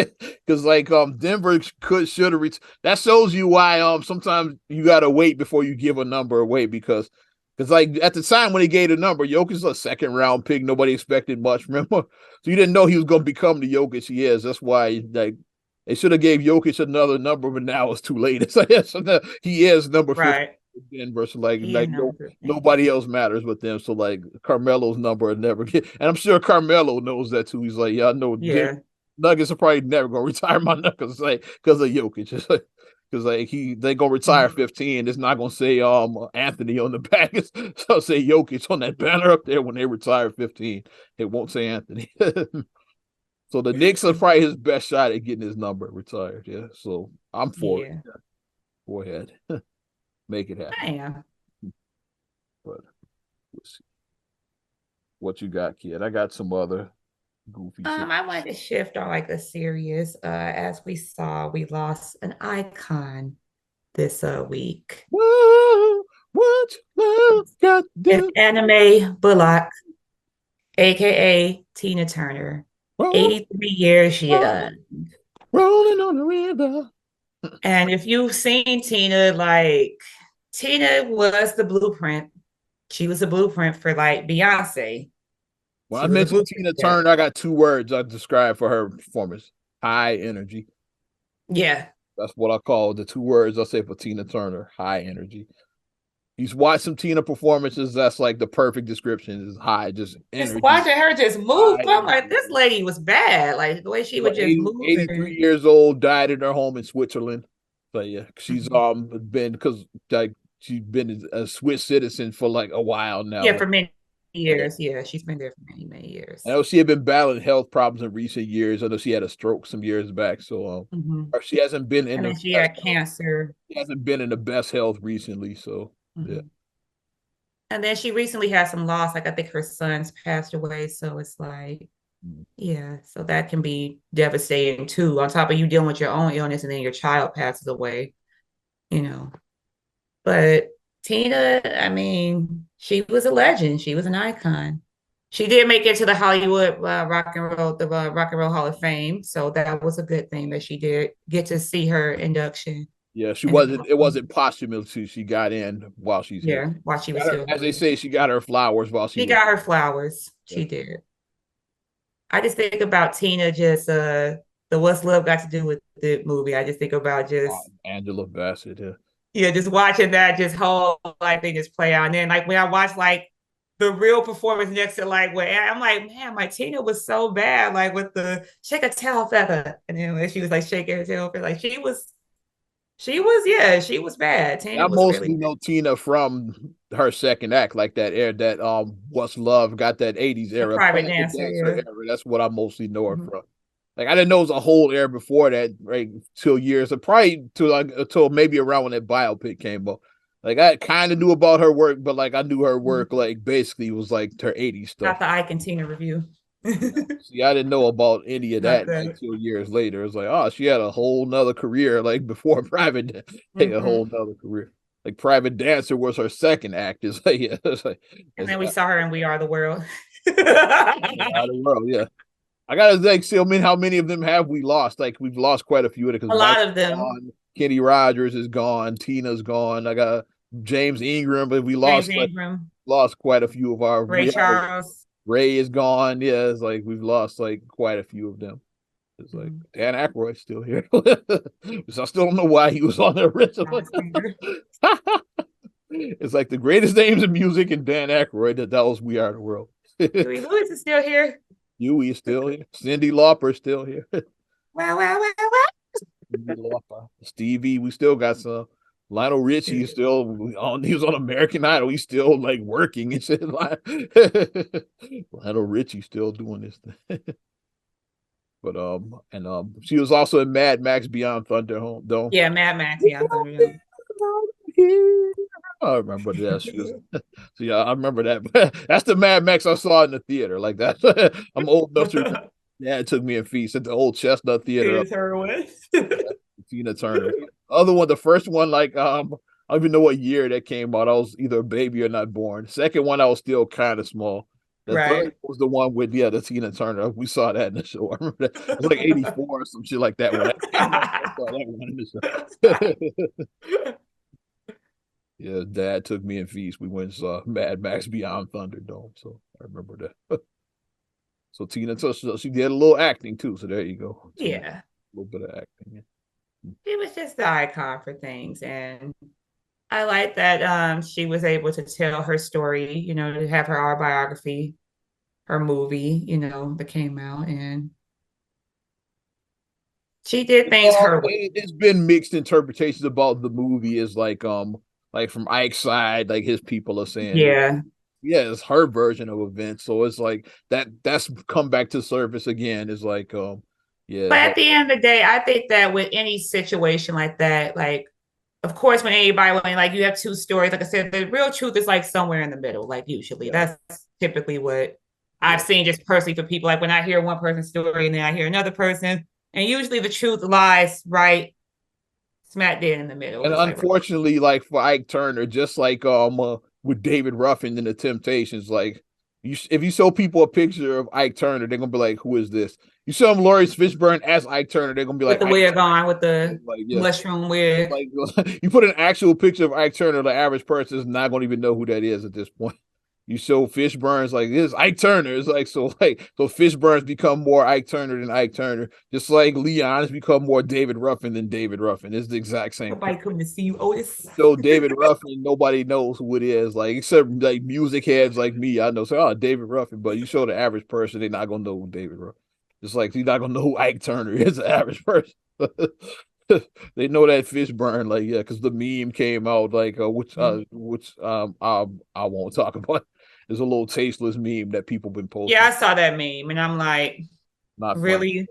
because like Denver should have reached that shows you why sometimes you gotta wait before you give a number away because like at the time when he gave the number, Jokic was a second round pick. Nobody expected much, remember? So you didn't know he was gonna become the Jokic he is. That's why like they should have gave Jokic another number, but now it's too late. It's like he is number 50 right. Denver, so like nobody else matters with them. So like Carmelo's number will never get, and I'm sure Carmelo knows that too. He's like, yeah, I know. Yeah. Nuggets are probably never gonna retire my Nuggets, like because of Jokic. Because like they gonna retire 15. It's not gonna say Anthony on the back. So say Jokic on that banner up there when they retire 15. It won't say Anthony. So the Knicks are probably his best shot at getting his number retired. Yeah. So I'm for it. Go ahead. Make it happen. I am. But let's see. What you got, kid? I got some other goofy shit. I wanted to shift on like a serious. As we saw, we lost an icon this week. Whoa, what love got it's Anime Bullock, aka Tina Turner. 83 years young. Rolling on the river. And if you've seen Tina, like Tina was the blueprint. She was the blueprint for like Beyonce. When I mentioned Tina Turner, I got 2 words I describe for her performance: high energy. Yeah, that's what I call the 2 words I say for Tina Turner: high energy. You've watched some Tina performances. That's like the perfect description. Is high, just energy. Just watching her just move. I'm like, this lady was bad. Like the way she would just move. 83 years old, died in her home in Switzerland. But yeah, she's been because like she's been a Swiss citizen for like a while now. Yeah, for many years. Yeah, she's been there for many years. I know she had been battling health problems in recent years. I know she had a stroke some years back. So she hasn't been in. She had cancer. She hasn't been in the best health recently. So. Yeah. And then she recently had some loss. Like I think her son's passed away. So it's like, yeah. So that can be devastating too. On top of you dealing with your own illness and then your child passes away, you know. But Tina, I mean, she was a legend. She was an icon. She did make it to the Hollywood Rock and Roll Hall of Fame. So that was a good thing that she did get to see her induction. Yeah, she wasn't. It wasn't posthumous. She got in while she's here. While she was still. As they say, she got her flowers while she got her flowers. Yeah. She did. I just think about Tina. Just the What's Love Got to Do with the movie. I just think about just Angela Bassett. Yeah, just watching that just whole like thing just play out. And then like when I watch like the real performance next to like where I'm like, man, my Tina was so bad. Like with the shake a tail feather, and then when she was like shaking her tail feather, like she was bad. Tina I mostly know Tina from her second act, like that era, that What's Love got that 80s era. Private Dancer era. That's what I mostly know her from. Like I didn't know it was a whole era before that, right? 2 years, or probably until maybe around when that biopic came up. Like I kind of knew about her work, but like I knew her work like basically was like her 80s stuff. Not the Ike and Tina review. See, I didn't know about any of that until years later. It's like, oh, she had a whole nother career, like before Private, a whole nother career. Like Private Dancer was her second act. It's like, yeah, and then we saw her in We Are the World. We Are the World, yeah. I gotta like see. I mean, how many of them have we lost? Like we've lost quite a few of it. A lot of them. Gone. Kenny Rogers is gone. Tina's gone. I got James Ingram, but we lost quite a few of our. Ray Charles. Ray is gone. Yeah, it's like we've lost like quite a few of them. It's like Dan Aykroyd's still here. So I still don't know why he was on the original. It's like the greatest names in music and Dan Aykroyd. That was We Are the World. Huey Lewis is still here. Huey is still here. Cyndi Lauper still here. Wow. Cyndi Lauper. Stevie, we still got some. Lionel Richie is still on. He was on American Idol. He's still like working and shit. Lionel Richie still doing this thing. But she was also in Mad Max Beyond Thunderdome. Yeah, Mad Max Beyond Thunderdome. I remember that. So yeah, I remember that. That's the Mad Max I saw in the theater. Like that. I'm old enough to. Yeah, it took me in feet at the old Chestnut Theater. Tina Turner. Other one, the first one, like I don't even know what year that came out. I was either a baby or not born. Second one, I was still kind of small. The third was the one with the Tina Turner. We saw that in the show. I remember that. It was like 84 or some shit like that. When I saw that one in the show. Yeah, Dad took me and Feast. We went and saw Mad Max Beyond Thunderdome. So I remember that. So Tina, she did a little acting too. So there you go. Yeah, a little bit of acting. Yeah. She was just the icon for things, and I like that she was able to tell her story. You know, to have her autobiography, her movie. You know, that came out, and she did things her way. It's been mixed interpretations about the movie. Is like from Ike's side, like his people are saying, yeah, it's her version of events. So it's like that's come back to surface again. It's like yeah. But at the end of the day, I think that with any situation like that, like, of course, when you have two stories, like I said, the real truth is like somewhere in the middle, like usually. That's typically what I've seen just personally for people. Like when I hear one person's story and then I hear another person, and usually the truth lies right smack dead in the middle. And unfortunately, like for Ike Turner, just like with David Ruffin and the Temptations, like if you show people a picture of Ike Turner, they're gonna be like, "Who is this?" You show them Lawrence Fishburne as Ike Turner, they're gonna be like, with the wig on, with the mushroom wig. Like you put an actual picture of Ike Turner, the average person is not gonna even know who that is at this point. You show Fishburne's like this Ike Turner. It's like so Fishburne's become more Ike Turner than Ike Turner, just like Leon has become more David Ruffin than David Ruffin. It's the exact same. Nobody coming to see you, Otis. So David Ruffin, nobody knows who it is, like except like music heads like me. I know, so David Ruffin, but you show the average person, they're not gonna know who David Ruffin. Just like you're not gonna know who Ike Turner is, the average person. They know that Fishburne, like because the meme came out, like which I won't talk about. There's a little tasteless meme that people been posting. Yeah, I saw that meme, and I'm like, not really.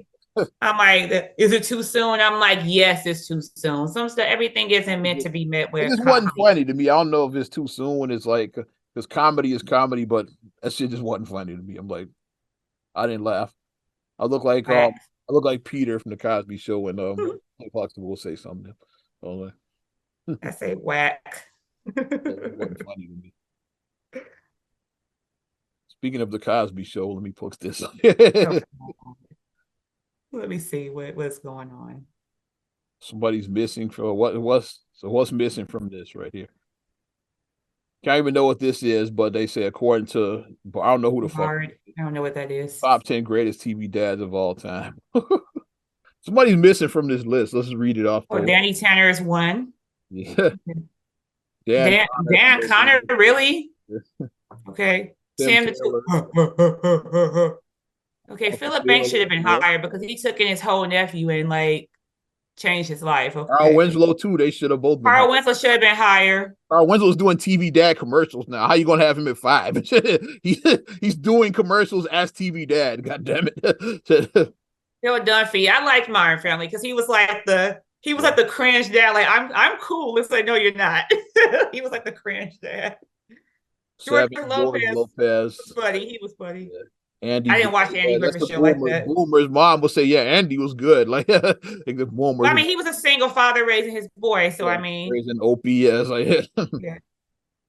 I'm like, is it too soon? I'm like, yes, it's too soon. Some stuff, everything isn't meant to be met with. It just wasn't funny to me. I don't know if it's too soon. It's like because comedy is comedy, but that shit just wasn't funny to me. I'm like, I didn't laugh. I look like Peter from the Cosby Show, and Huxtable will say something. I say whack. It wasn't funny to me. Speaking of the Cosby Show, let me post this. Let me see what's going on. Somebody's missing for what's missing from this right here? Can't even know what this is, but they say according to, but I don't know who the fuck. I don't know what that is. Top 10 greatest TV dads of all time. Somebody's missing from this list. Let's read it off. Danny Tanner is one. Yeah. Dan Connor, really? Okay. Tim okay, Philip Banks should have been hired because he took in his whole nephew and like changed his life. Okay. Carl Winslow too. They should have both been. Carl Winslow should have been hired. Carl Winslow's doing TV dad commercials now. How you gonna have him at 5? He's doing commercials as TV dad. God damn it. They were done for you. I liked Modern Family because he was like the cringe dad. Like I'm cool. It's like no, you're not. He was like the cringe dad. George Lopez was funny. He was funny. Yeah. Andy, I didn't watch the Andy Griffith show like that. Boomer's mom will say, "Yeah, Andy was good." Like the Boomer. Well, I mean, he was a single father raising his boy, so I mean, raising Opie as yeah.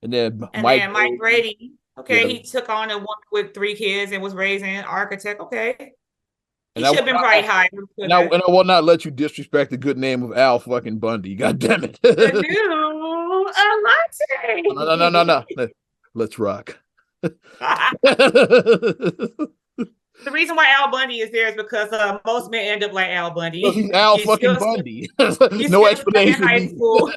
And then Mike Brady. Okay, he took on a woman with 3 kids and was raising an architect. Okay, he should have been probably hired. And I will not let you disrespect the good name of Al fucking Bundy. God damn it! No. Let's rock. The reason why Al Bundy is there is because most men end up like Al Bundy. He's Al fucking Bundy. No explanation. High school.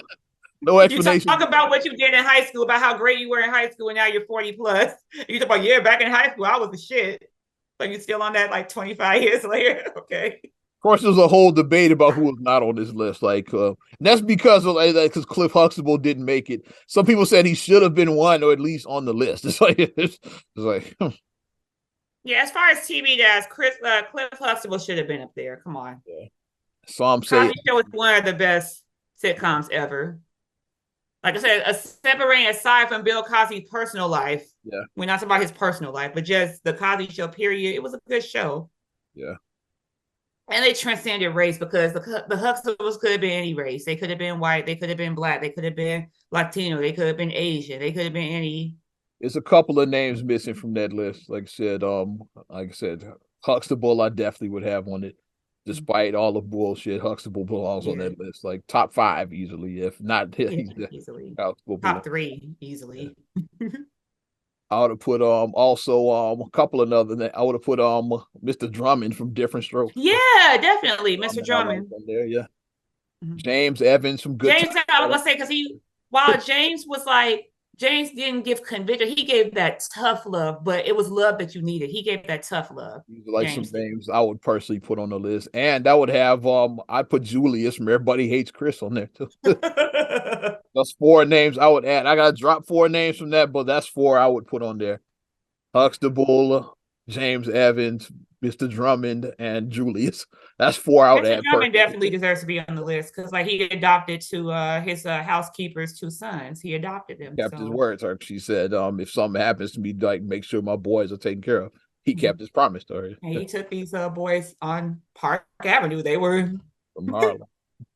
No You explanation. talk about what you did in high school, about how great you were in high school, and now you're 40 plus. You talk about, yeah, back in high school, I was the shit. Like you're still on that like 25 years later. Okay. Of course, there's a whole debate about who was not on this list. Like, and that's because of because Cliff Huxtable didn't make it. Some people said he should have been one or at least on the list. It's like Yeah, as far as TV goes, Cliff Huxtable should have been up there. Come on. Yeah. Some say Cosby Show is one of the best sitcoms ever. Like I said, separating aside from Bill Cosby's personal life. Yeah. We're not talking about his personal life, but just the Cosby Show period. It was a good show. Yeah. And they transcended race because the Huxtables could have been any race. They could have been white. They could have been black. They could have been Latino. They could have been Asian. They could have been any. There's a couple of names missing from that list. Like I said, Huxtable I definitely would have on it. Despite all the bullshit, Huxtable belongs on that list. Like top 5 easily, if not easily. Top 3 easily. I would have put also a couple of other. I would have put Mr. Drummond from Different Strokes. Yeah, definitely, Mr. Drummond. There, yeah. Mm-hmm. James Evans from Good. James, I was gonna say because while James was like James didn't give conviction, he gave that tough love, but it was love that you needed. He gave that tough love. Like James some names I would personally put on the list, and I would have I'd put Julius from Everybody Hates Chris on there too. That's 4 names I would add. I gotta drop 4 names from that, but that's 4 I would put on there. Huxtable, James Evans, Mr. Drummond, and Julius. That's 4 I would add. Mr. Drummond definitely deserves to be on the list because like he adopted his housekeeper's 2 sons. He adopted them. Kept his words. She said, if something happens to me, like make sure my boys are taken care of. He kept his promise to her. And he took these boys on Park Avenue. They were from Harlem.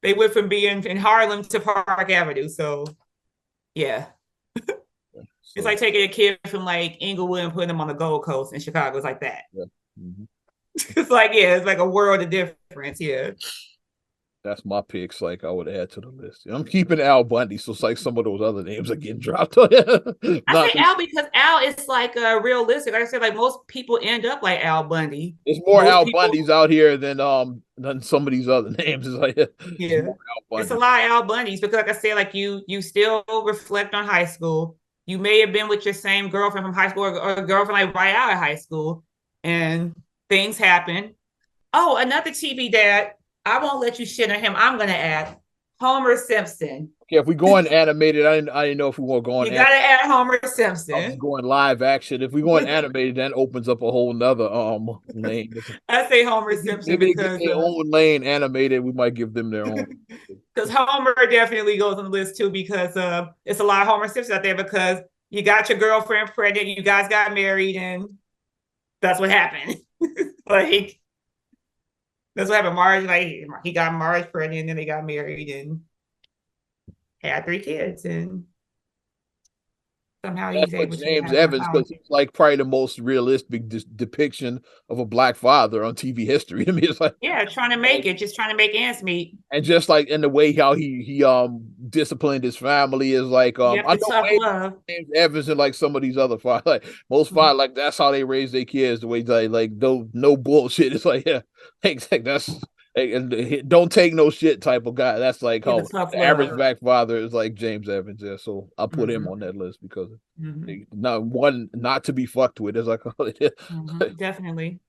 They went from being in Harlem to Park Avenue. So, yeah. It's like taking a kid from like Inglewood and putting them on the Gold Coast in Chicago. It's like that. Yeah. Mm-hmm. It's like a world of difference. Yeah. That's my picks. Like I would add to the list. I'm keeping Al Bundy, so it's like some of those other names are getting dropped. I say Al because Al is like realistic. Like I said, like most people end up like Al Bundy. There's more Al Bundys out here than some of these other names. It's like yeah, it's a lot of Al Bundys because like I said, like you still reflect on high school. You may have been with your same girlfriend from high school or a girlfriend like right out of high school, and things happen. Oh, another TV dad. I won't let you shit on him. I'm gonna add Homer Simpson. Okay, if we go on animated, I didn't know if we want to go on. You gotta add Homer Simpson. I'm going live action. If we go on animated, that opens up a whole nother lane. I say Homer Simpson because their own lane animated. We might give them their own. Because Homer definitely goes on the list too because it's a lot of Homer Simpson out there because you got your girlfriend pregnant, you guys got married, and that's what happened. Like. That's what happened. Marge, like he got Marge pregnant, and then they got married and had 3 kids, and somehow he's able to James Evans because he's like probably the most realistic depiction of a black father on TV history. I mean, it's like trying to make it, just trying to make ends meet, and just like in the way how he disciplined his family is like I know James Evans and like some of these other fathers, like most fathers, like that's how they raise their kids. The way like no bullshit. It's like that's. And don't take no shit type of guy. That's like how the average black father is like James Evans. Yeah, so I put him on that list because not to be fucked with, as I call it. Definitely.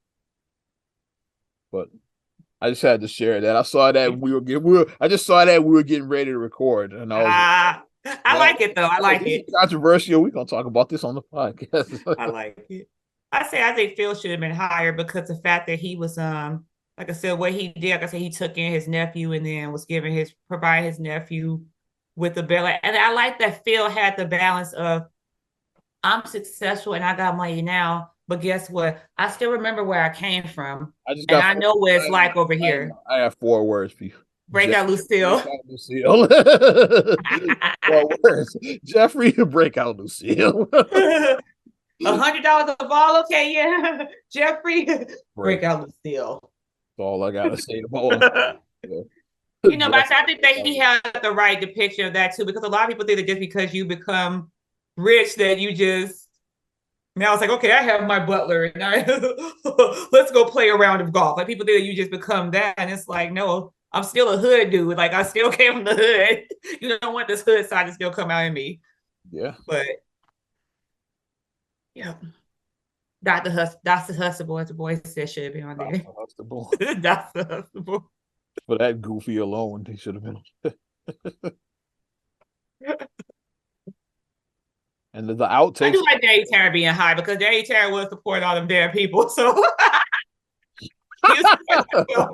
But I just had to share that. I saw that we were getting ready to record, and I was I like it though. I like it. Controversial. We're gonna talk about this on the podcast. I like it. I think Phil should have been higher because the fact that he was like I said, what he did, like I said, he took in his nephew and then was providing his nephew with the belly. And I like that Phil had the balance of I'm successful and I got money now, but guess what? I still remember where I came from. I know what it's like over here. I have 4 words for you. Break out Lucille. 4 words. Jeffrey, break out Lucille. $100 a ball, okay, yeah. Jeffrey, break out Lucille. That's all I gotta say about him. But I think that he had the right depiction of that too, because a lot of people think that just because you become rich that you just now it's like, okay, I have my butler and let's go play a round of golf. Like people think that you just become that, and it's like, no, I'm still a hood dude. Like I still came from the hood. You don't want this hood side to still come out in me. Yeah. But yeah. Dr. Huxtable, as the boy said, should be on there. Dr. Huxtable. Dr. Huxtable. For that goofy alone, he should have been. And the outtakes. I do like Daddy Terry being high because Daddy Terry will support all them damn people. So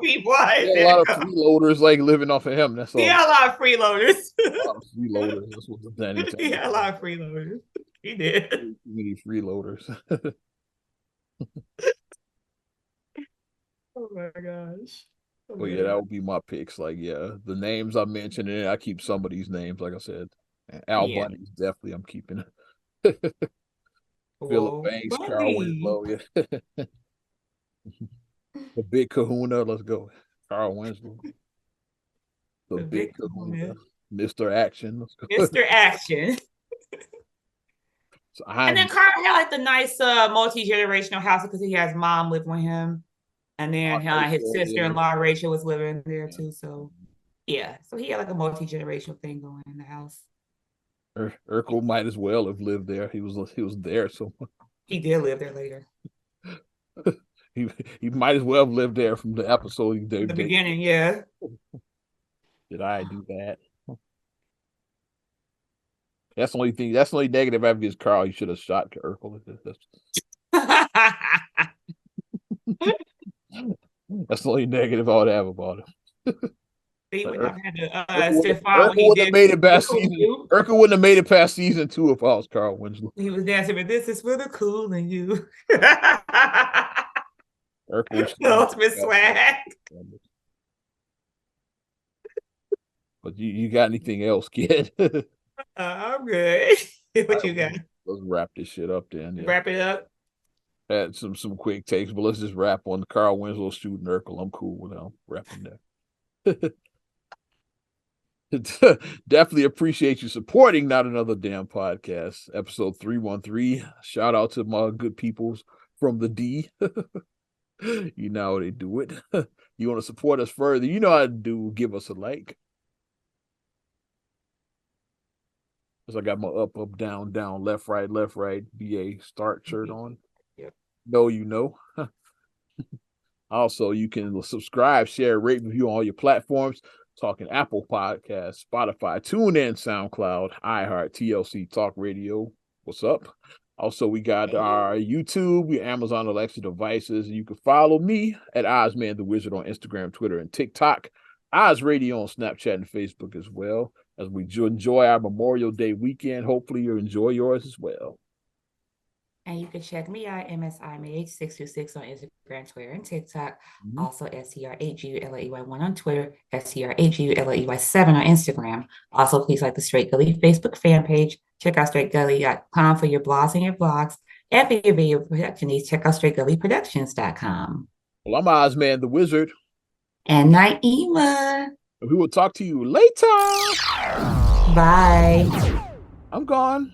people. A lot of freeloaders like living off of him. That's all. Yeah, a lot of freeloaders. A lot of freeloaders. That's what the Danny Terry. Yeah, a lot of freeloaders. He did. Too many freeloaders. Oh my gosh. But yeah, that would be my picks. Like, yeah, the names I mentioned, and I keep some of these names, like I said. And Al Bundy's definitely I'm keeping it. Philip Banks, Carl Winslow, yeah. The Big Kahuna, let's go. Carl Winslow. The Big Kahuna. Mr. Action. Let's go. Mr. Action. So and then Carl had like the nice multi-generational house because he has mom living with him. And then his sister-in-law Rachel was living there too. So yeah. So he had like a multi-generational thing going in the house. Urkel might as well have lived there. He was there, so he did live there later. he might as well have lived there from the episode he did. The beginning, yeah. Did I do that? That's the only thing. That's the only negative I have against Carl. He should have shot Urkel. That's the only negative I would have about him. He would have had to Urkel wouldn't have made it past season. Urkel wouldn't have made it past season 2 if I was Carl Winslow. He was dancing, but this is for the cool in you. Urkel, ultimate swag. But you got anything else, kid? I'm good. What you got? Let's wrap this shit up then. Yeah. Wrap it up. Had some quick takes, but let's just wrap on the Carl Winslow shooting Urkel. I'm cool with that. Wrapping that. Definitely appreciate you supporting Not Another Damn Podcast, episode 313. Shout out to my good peoples from the D. You know how they do it. You want to support us further, you know how to do. Give us a like. Because I got my up, down, left, right, BA start shirt on. Yep. No, you know. Also, you can subscribe, share, rate, review on all your platforms. Talking Apple Podcasts, Spotify, TuneIn, SoundCloud, iHeart, TLC, Talk Radio. What's up? Also, we got our YouTube, your Amazon Alexa devices. You can follow me at Ozman the Wizard on Instagram, Twitter, and TikTok. Oz Radio on Snapchat and Facebook as well. As we enjoy our Memorial Day weekend, hopefully you enjoy yours as well. And you can check me out, MSIMH626 on Instagram, Twitter, and TikTok. Mm-hmm. Also, STRHULAEY1 on Twitter, STRHULAEY7 on Instagram. Also, please like the Straight Gully Facebook fan page. Check out straightgully.com for your blogs and your vlogs. And for your video production needs, check out straightgullyproductions.com. Well, I'm Ozman the Wizard. And Naima. We will talk to you later. Bye. I'm gone.